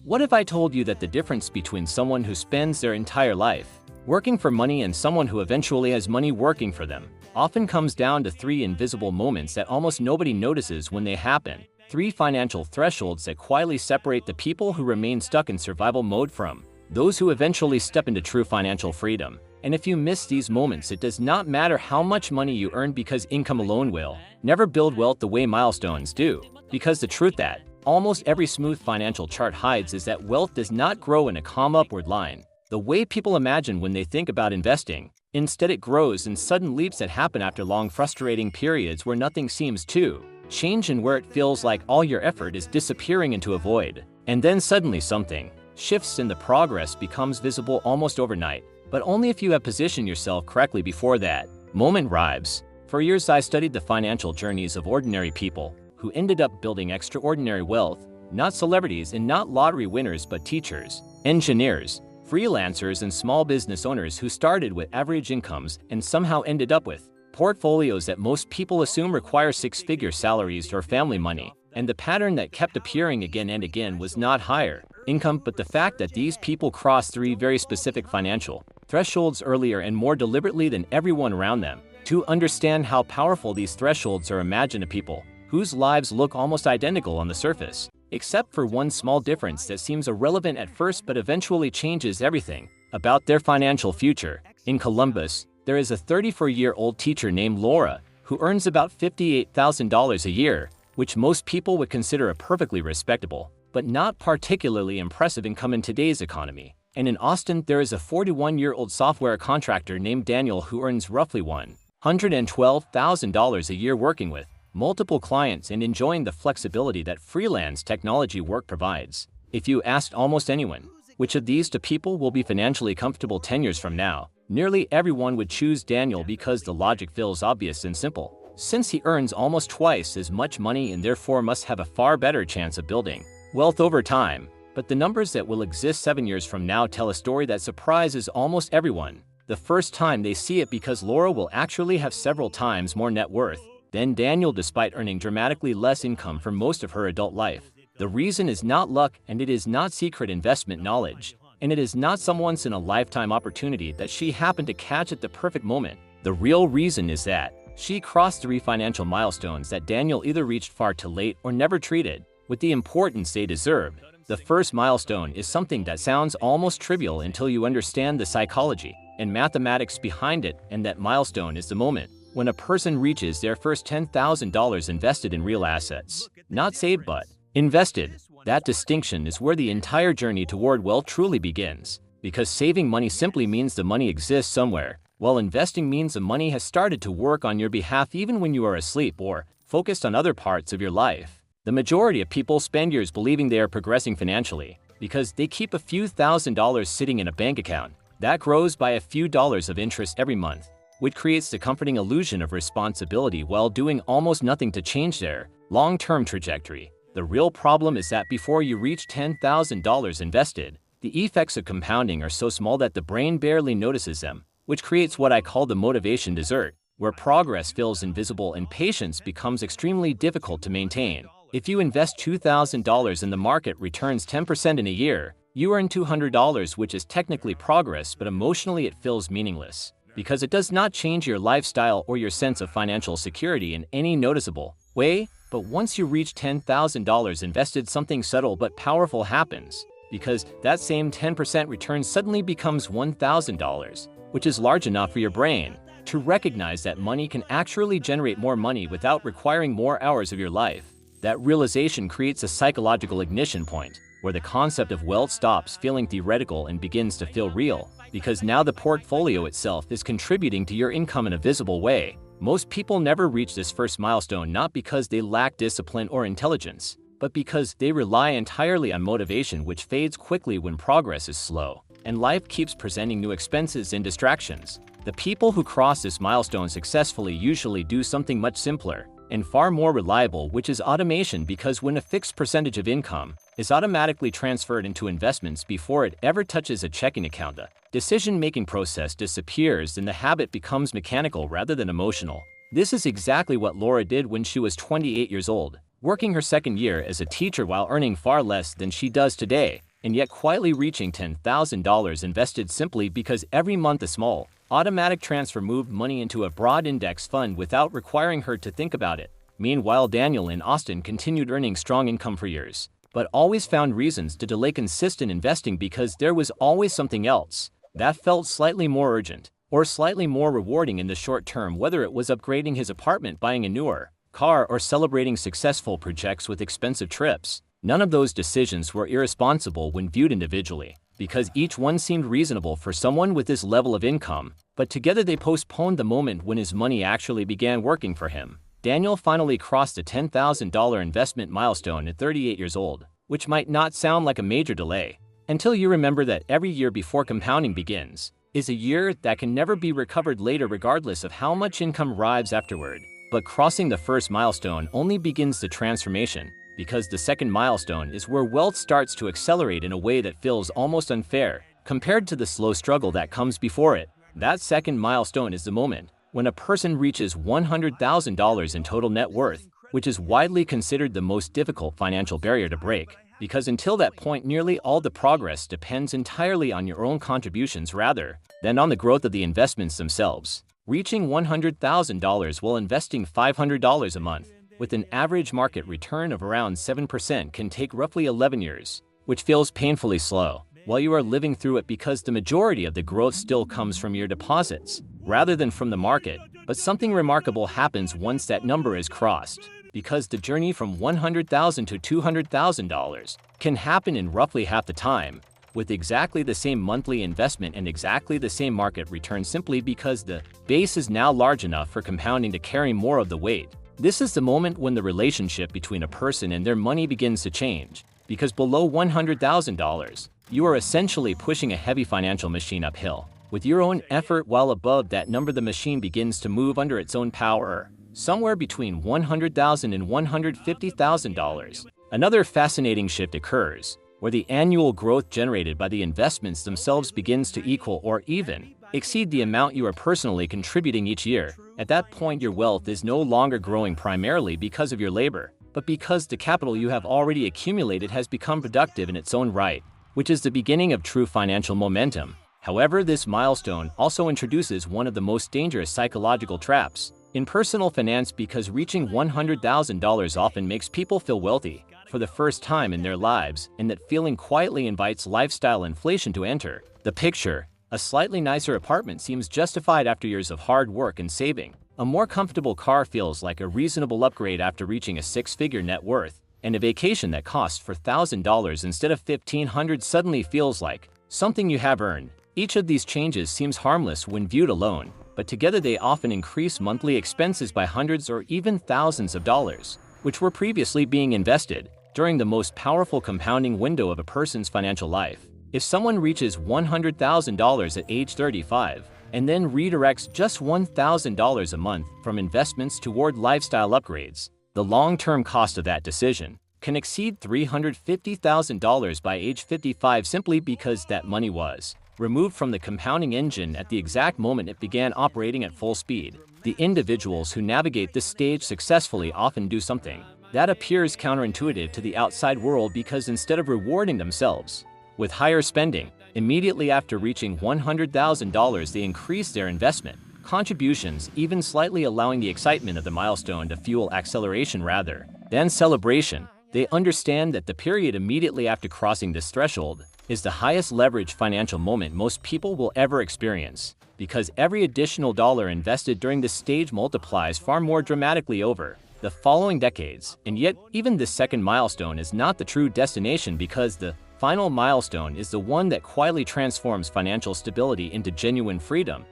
What if I told you that the difference between someone who spends their entire life working for money and someone who eventually has money working for them often comes down to three invisible moments that almost nobody notices when they happen? Three financial thresholds that quietly separate the people who remain stuck in survival mode from those who eventually step into true financial freedom. And if you miss these moments, it does not matter how much money you earn, because income alone will never build wealth the way milestones do. Because the truth that almost every smooth financial chart hides is that wealth does not grow in a calm upward line, the way people imagine when they think about investing. Instead, it grows in sudden leaps that happen after long, frustrating periods where nothing seems to change and where it feels like all your effort is disappearing into a void. And then suddenly something shifts and the progress becomes visible almost overnight, but only if you have positioned yourself correctly before that moment arrives. For years, I studied the financial journeys of ordinary people who ended up building extraordinary wealth, not celebrities and not lottery winners, but teachers, engineers, freelancers, and small business owners who started with average incomes and somehow ended up with portfolios that most people assume require six-figure salaries or family money. And the pattern that kept appearing again and again was not higher income, but the fact that these people crossed three very specific financial thresholds earlier and more deliberately than everyone around them. To understand how powerful these thresholds are, imagine a people whose lives look almost identical on the surface, except for one small difference that seems irrelevant at first but eventually changes everything about their financial future. In Columbus, there is a 34-year-old teacher named Laura who earns about $58,000 a year, which most people would consider a perfectly respectable but not particularly impressive income in today's economy. And in Austin, there is a 41-year-old software contractor named Daniel who earns roughly $112,000 a year, working with multiple clients and enjoying the flexibility that freelance technology work provides. If you asked almost anyone which of these two people will be financially comfortable 10 years from now, nearly everyone would choose Daniel, because the logic feels obvious and simple. Since he earns almost twice as much money and therefore must have a far better chance of building wealth over time. But the numbers that will exist 7 years from now tell a story that surprises almost everyone the first time they see it, because Laura will actually have several times more net worth than Daniel, despite earning dramatically less income for most of her adult life. The reason is not luck, and it is not secret investment knowledge, and it is not some once-in-a-lifetime opportunity that she happened to catch at the perfect moment. The real reason is that she crossed three financial milestones that Daniel either reached far too late or never treated with the importance they deserved. The first milestone is something that sounds almost trivial until you understand the psychology and mathematics behind it, and that milestone is the moment when a person reaches their first $10,000 invested in real assets. Not saved, but invested. That distinction is where the entire journey toward wealth truly begins, because saving money simply means the money exists somewhere, while investing means the money has started to work on your behalf even when you are asleep or focused on other parts of your life. The majority of people spend years believing they are progressing financially because they keep a few $1,000s sitting in a bank account that grows by a few dollars of interest every month, which creates the comforting illusion of responsibility while doing almost nothing to change their long-term trajectory. The real problem is that before you reach $10,000 invested, the effects of compounding are so small that the brain barely notices them, which creates what I call the motivation desert, where progress feels invisible and patience becomes extremely difficult to maintain. If you invest $2,000 and the market returns 10% in a year, you earn $200, which is technically progress, but emotionally it feels meaningless, because it does not change your lifestyle or your sense of financial security in any noticeable way. But once you reach $10,000 invested, something subtle but powerful happens, because that same 10% return suddenly becomes $1,000, which is large enough for your brain to recognize that money can actually generate more money without requiring more hours of your life. That realization creates a psychological ignition point, where the concept of wealth stops feeling theoretical and begins to feel real, because now the portfolio itself is contributing to your income in a visible way. Most people never reach this first milestone, not because they lack discipline or intelligence, but because they rely entirely on motivation, which fades quickly when progress is slow and life keeps presenting new expenses and distractions. The people who cross this milestone successfully usually do something much simpler and far more reliable, which is automation, because when a fixed percentage of income is automatically transferred into investments before it ever touches a checking account, the decision-making process disappears and the habit becomes mechanical rather than emotional. This is exactly what Laura did when she was 28 years old, working her second year as a teacher while earning far less than she does today. and yet quietly reaching $10,000 invested simply because every month a small, automatic transfer moved money into a broad index fund without requiring her to think about it. Meanwhile, Daniel in Austin continued earning strong income for years, but always found reasons to delay consistent investing because there was always something else that felt slightly more urgent or slightly more rewarding in the short term, whether it was upgrading his apartment, buying a newer car, or celebrating successful projects with expensive trips. None of those decisions were irresponsible when viewed individually, because each one seemed reasonable for someone with this level of income, but together they postponed the moment when his money actually began working for him. Daniel finally crossed the $10,000 investment milestone at 38 years old, which might not sound like a major delay, until you remember that every year before compounding begins is a year that can never be recovered later regardless of how much income arrives afterward. But crossing the first milestone only begins the transformation, because the second milestone is where wealth starts to accelerate in a way that feels almost unfair compared to the slow struggle that comes before it. That second milestone is the moment when a person reaches $100,000 in total net worth, which is widely considered the most difficult financial barrier to break, because until that point nearly all the progress depends entirely on your own contributions rather than on the growth of the investments themselves. Reaching $100,000 while investing $500 a month, with an average market return of around 7%, can take roughly 11 years, which feels painfully slow, while you are living through it because the majority of the growth still comes from your deposits, rather than from the market. But something remarkable happens once that number is crossed, because the journey from $100,000 to $200,000 can happen in roughly half the time, with exactly the same monthly investment and exactly the same market return, simply because the base is now large enough for compounding to carry more of the weight. This is the moment when the relationship between a person and their money begins to change, because below $100,000, you are essentially pushing a heavy financial machine uphill with your own effort, while above that number the machine begins to move under its own power, somewhere between $100,000 and $150,000. Another fascinating shift occurs, where the annual growth generated by the investments themselves begins to equal or even exceed the amount you are personally contributing each year. At that point, your wealth is no longer growing primarily because of your labor, but because the capital you have already accumulated has become productive in its own right, which is the beginning of true financial momentum. However, this milestone also introduces one of the most dangerous psychological traps in personal finance, because reaching $100,000 often makes people feel wealthy for the first time in their lives, and that feeling quietly invites lifestyle inflation to enter the picture. A slightly nicer apartment seems justified after years of hard work and saving. A more comfortable car feels like a reasonable upgrade after reaching a six-figure net worth, and a vacation that costs $4,000 instead of $1,500 suddenly feels like something you have earned. Each of these changes seems harmless when viewed alone, but together they often increase monthly expenses by hundreds or even thousands of dollars, which were previously being invested during the most powerful compounding window of a person's financial life. If someone reaches $100,000 at age 35 and then redirects just $1,000 a month from investments toward lifestyle upgrades, the long-term cost of that decision can exceed $350,000 by age 55, simply because that money was removed from the compounding engine at the exact moment it began operating at full speed. The individuals who navigate this stage successfully often do something that appears counterintuitive to the outside world, because instead of rewarding themselves with higher spending immediately after reaching $100,000, they increase their investment contributions, even slightly, allowing the excitement of the milestone to fuel acceleration rather than celebration. They understand that the period immediately after crossing this threshold is the highest leverage financial moment most people will ever experience, because every additional dollar invested during this stage multiplies far more dramatically over the following decades. And yet, even this second milestone is not the true destination, because the final milestone is the one that quietly transforms financial stability into genuine freedom.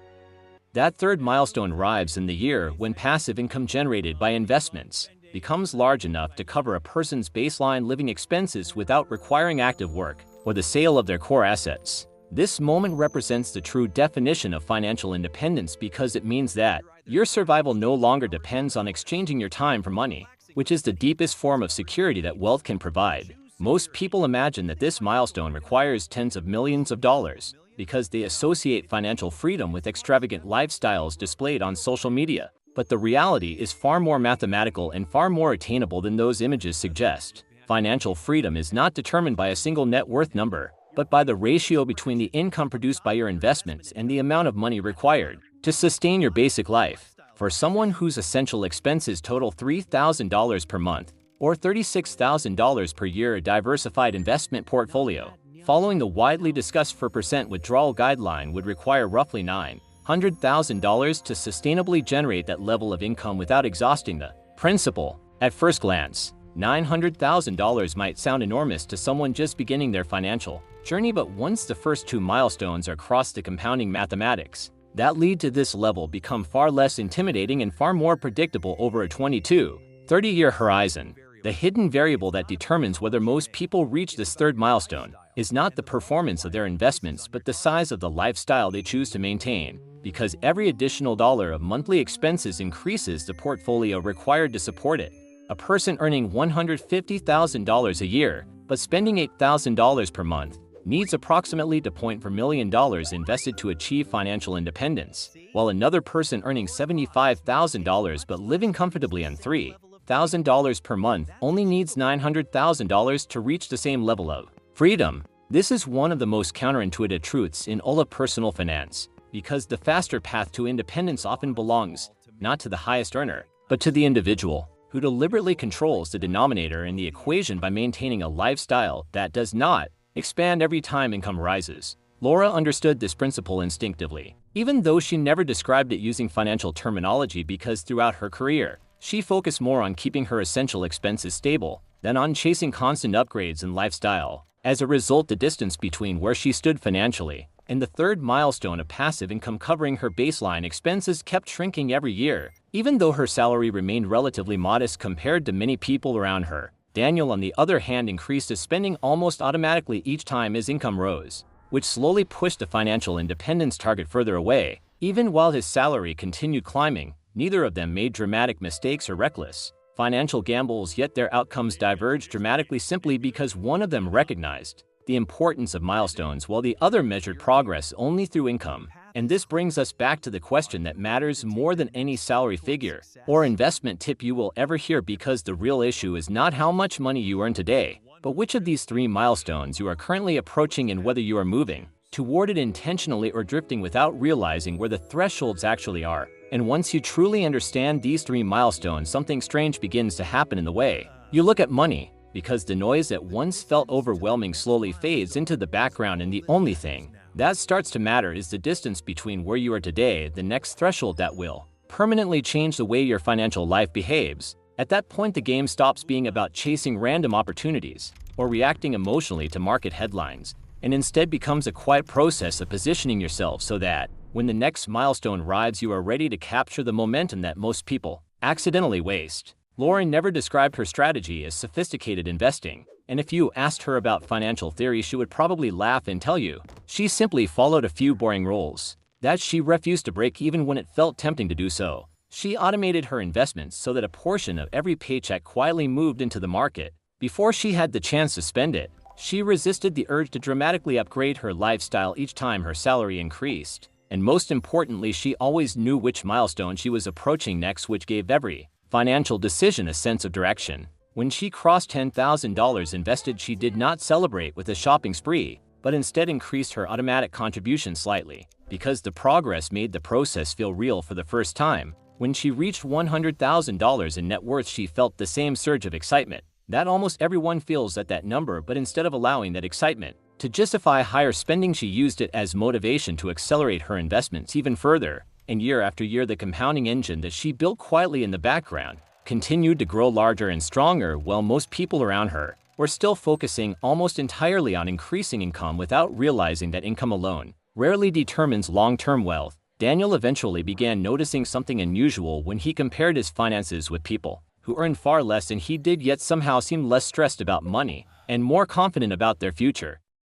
That third milestone arrives in the year when passive income generated by investments becomes large enough to cover a person's baseline living expenses without requiring active work or the sale of their core assets. This moment represents the true definition of financial independence, because it means that your survival no longer depends on exchanging your time for money, which is the deepest form of security that wealth can provide. Most people imagine that this milestone requires tens of millions of dollars, because they associate financial freedom with extravagant lifestyles displayed on social media. But the reality is far more mathematical and far more attainable than those images suggest. Financial freedom is not determined by a single net worth number, but by the ratio between the income produced by your investments and the amount of money required to sustain your basic life. For someone whose essential expenses total $3,000 per month or $36,000 per year, a diversified investment portfolio, following the widely discussed 4% withdrawal guideline, would require roughly $900,000 to sustainably generate that level of income without exhausting the principal. At first glance, $900,000 might sound enormous to someone just beginning their financial journey, but once the first two milestones are crossed, the compounding mathematics that lead to this level become far less intimidating and far more predictable over a 20–30-year horizon. The hidden variable that determines whether most people reach this third milestone is not the performance of their investments, but the size of the lifestyle they choose to maintain, because every additional dollar of monthly expenses increases the portfolio required to support it. A person earning $150,000 a year, but spending $8,000 per month, needs approximately $2.4 million invested to achieve financial independence, while another person earning $75,000 but living comfortably on $3,000 per month only needs $900,000 to reach the same level of freedom. This is one of the most counterintuitive truths in all of personal finance, because the faster path to independence often belongs not to the highest earner, but to the individual who deliberately controls the denominator in the equation by maintaining a lifestyle that does not expand every time income rises. Laura understood this principle instinctively, even though she never described it using financial terminology, because throughout her career, she focused more on keeping her essential expenses stable than on chasing constant upgrades in lifestyle. As a result, the distance between where she stood financially and the third milestone of passive income covering her baseline expenses kept shrinking every year, even though her salary remained relatively modest compared to many people around her. Daniel, on the other hand, increased his spending almost automatically each time his income rose, which slowly pushed the financial independence target further away. Even while his salary continued climbing, neither of them made dramatic mistakes or reckless financial gambles, yet their outcomes diverged dramatically simply because one of them recognized the importance of milestones while the other measured progress only through income. And this brings us back to the question that matters more than any salary figure or investment tip you will ever hear, because the real issue is not how much money you earn today, but which of these three milestones you are currently approaching and whether you are moving toward it intentionally or drifting without realizing where the thresholds actually are. And once you truly understand these three milestones, something strange begins to happen in the way you look at money, because the noise that once felt overwhelming slowly fades into the background, and the only thing that starts to matter is the distance between where you are today, the next threshold that will permanently change the way your financial life behaves. At that point, the game stops being about chasing random opportunities or reacting emotionally to market headlines, and instead becomes a quiet process of positioning yourself so that when the next milestone arrives, you are ready to capture the momentum that most people accidentally waste. Lauren never described her strategy as sophisticated investing, and if you asked her about financial theory, she would probably laugh and tell you she simply followed a few boring rules that she refused to break even when it felt tempting to do so. She automated her investments so that a portion of every paycheck quietly moved into the market before she had the chance to spend it. She resisted the urge to dramatically upgrade her lifestyle each time her salary increased. And most importantly, she always knew which milestone she was approaching next, which gave every financial decision a sense of direction. When she crossed $10,000 invested, she did not celebrate with a shopping spree, but instead increased her automatic contribution slightly, because the progress made the process feel real for the first time. When she reached $100,000 in net worth, she felt the same surge of excitement that almost everyone feels at that number, but instead of allowing that excitement to justify higher spending, she used it as motivation to accelerate her investments even further. And year after year, the compounding engine that she built quietly in the background continued to grow larger and stronger, while most people around her were still focusing almost entirely on increasing income without realizing that income alone rarely determines long-term wealth. Daniel eventually began noticing something unusual when he compared his finances with people who earned far less than he did, yet somehow seemed less stressed about money and more confident about their future.